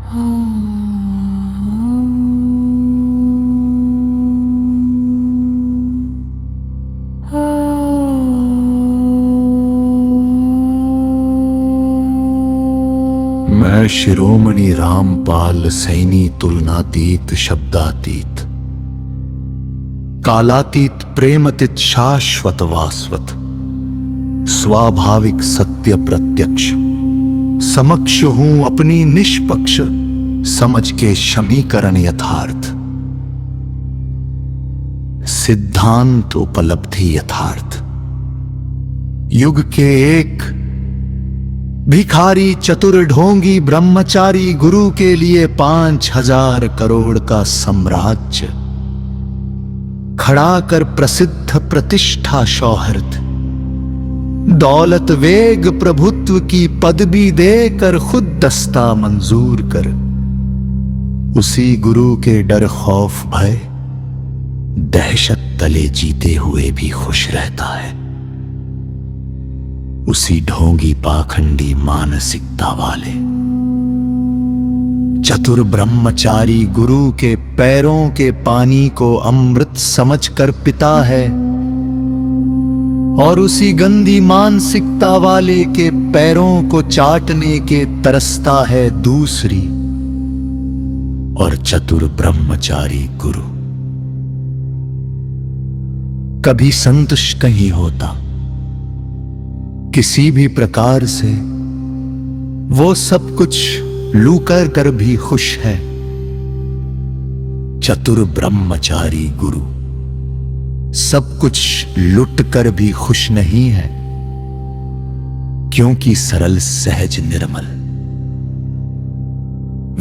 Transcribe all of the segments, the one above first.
मैं शिरोमणि रामपाल सैनी तुलनातीत शब्दातीत कालातीत प्रेमतीत शाश्वत वास्वत स्वाभाविक सत्य प्रत्यक्ष समक्ष हूं अपनी निष्पक्ष समझ के समीकरण यथार्थ सिद्धांत उपलब्धि यथार्थ युग के एक भिखारी चतुर ढोंगी ब्रह्मचारी गुरु के लिए 5,000 करोड़ का साम्राज्य खड़ा कर प्रसिद्ध प्रतिष्ठा शौहरत दौलत वेग प्रभुत्व की पदवी देकर खुद दस्ता मंजूर कर उसी गुरु के डर खौफ भय दहशत तले जीते हुए भी खुश रहता है। उसी ढोंगी पाखंडी मानसिकता वाले चतुर ब्रह्मचारी गुरु के पैरों के पानी को अमृत समझकर पीता है और उसी गंदी मानसिकता वाले के पैरों को चाटने के तरसता है दूसरी और चतुर ब्रह्मचारी गुरु कभी संतुष्ट नहीं होता किसी भी प्रकार से। वो सब कुछ लूकर कर भी खुश है। चतुर ब्रह्मचारी गुरु सब कुछ लुट कर भी खुश नहीं है क्योंकि सरल सहज निर्मल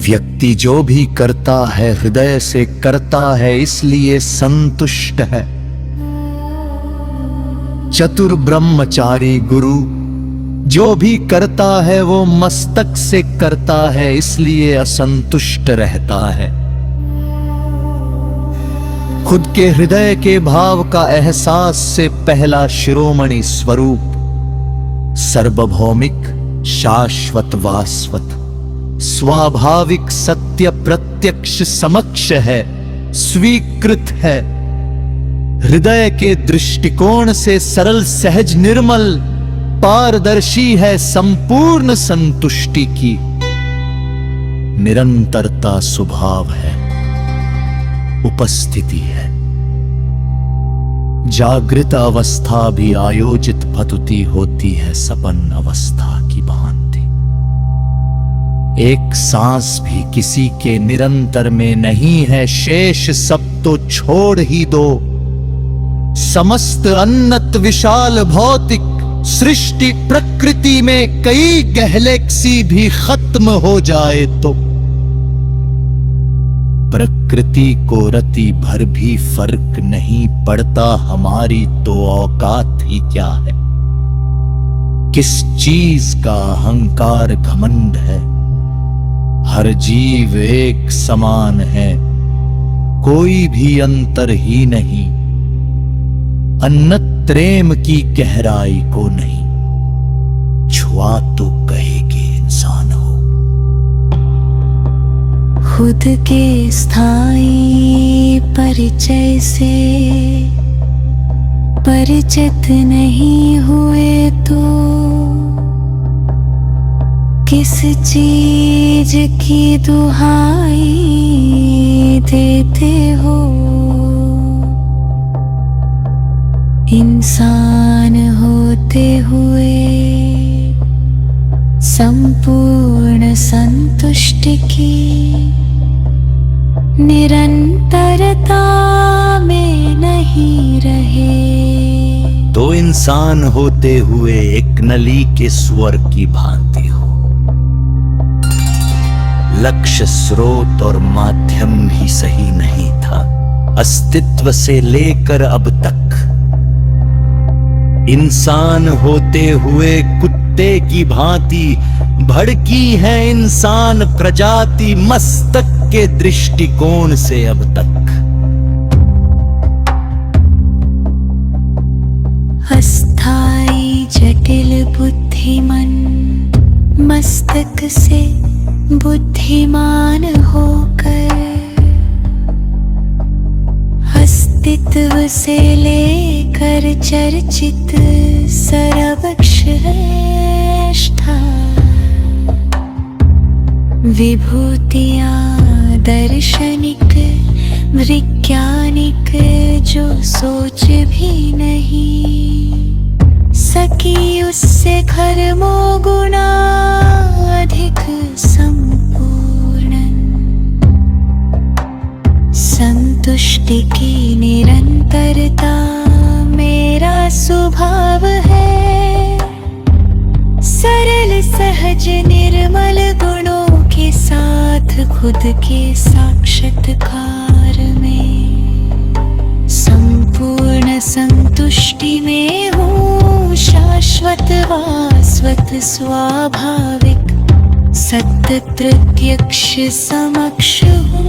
व्यक्ति जो भी करता है हृदय से करता है इसलिए संतुष्ट है। चतुर ब्रह्मचारी गुरु जो भी करता है वो मस्तक से करता है इसलिए असंतुष्ट रहता है। खुद के हृदय के भाव का एहसास से पहला शिरोमणि स्वरूप सार्वभौमिक शाश्वत वास्वत स्वाभाविक सत्य प्रत्यक्ष समक्ष है स्वीकृत है। हृदय के दृष्टिकोण से सरल सहज निर्मल पारदर्शी है संपूर्ण संतुष्टि की निरंतरता स्वभाव है उपस्थिति है। जागृत अवस्था भी आयोजित पद्धति होती है सपन अवस्था की भांति। एक सांस भी किसी के निरंतर में नहीं है शेष सब तो छोड़ ही दो। समस्त अनंत विशाल भौतिक सृष्टि प्रकृति में कई गैलेक्सी भी खत्म हो जाए तो प्रकृति को रति भर भी फर्क नहीं पड़ता हमारी तो औकात ही क्या है। किस चीज का अहंकार घमंड है। हर जीव एक समान है कोई भी अंतर ही नहीं। अन्नत प्रेम की गहराई को नहीं छुआ तो कहेगी इंसान हो। खुद के स्थायी परिचय से परिचित नहीं हुए तो किस चीज की दुहाई देते हो। इंसान होते हुए संपूर्ण संतुष्टि की निरंतरता में नहीं रहे तो इंसान होते हुए एक नली के स्वर की भांति हो। लक्ष्य स्रोत और माध्यम भी सही नहीं था। अस्तित्व से लेकर अब तक इंसान होते हुए कुत्ते की भांति भड़की है इंसान प्रजाति मस्तक के दृष्टिकोण से अब तक। अस्थाई जटिल बुद्धिमन मस्तक से बुद्धिमान होकर अस्तित्व से लेकर चर्चित सर्वश्रेष्ठा विभूतियाँ दर्शनिक वैज्ञानिक जो सोच भी नहीं सकी उससे खरमों गुना अधिक संपूर्ण संतुष्टि की निरंतरता मेरा स्वभाव है। सरल सहज निर्मल गुणों के साथ खुद के साक्षात्कार में संपूर्ण संतुष्टि में हूँ शाश्वत वास्वत स्वाभाविक सत्य प्रत्यक्ष समक्ष हूँ।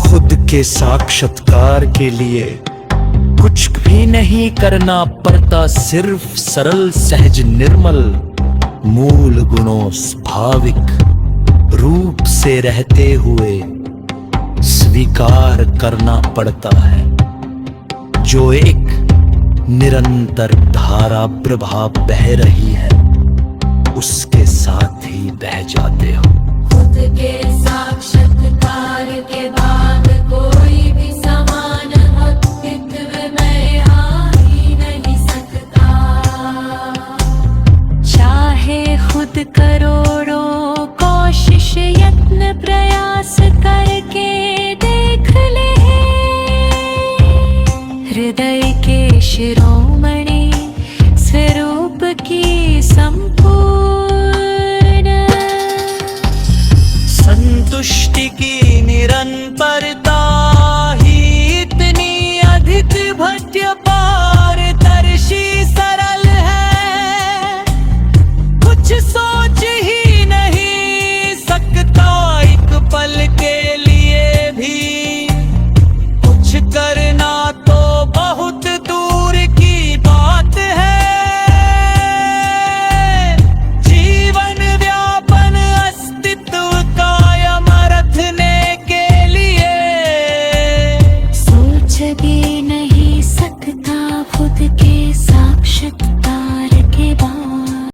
खुद के साक्षात्कार के लिए कुछ भी नहीं करना पड़ता, सिर्फ सरल सहज निर्मल मूल गुणों स्वाभाविक रूप से रहते हुए स्वीकार करना पड़ता है। जो एक निरंतर धारा प्रवाह बह रही है उसके साथ ही बह जाते हो। खुद के साक्षात्कार के बाद कोई भी समान अस्तित्व में आ ही नहीं सकता। चाहे खुद करो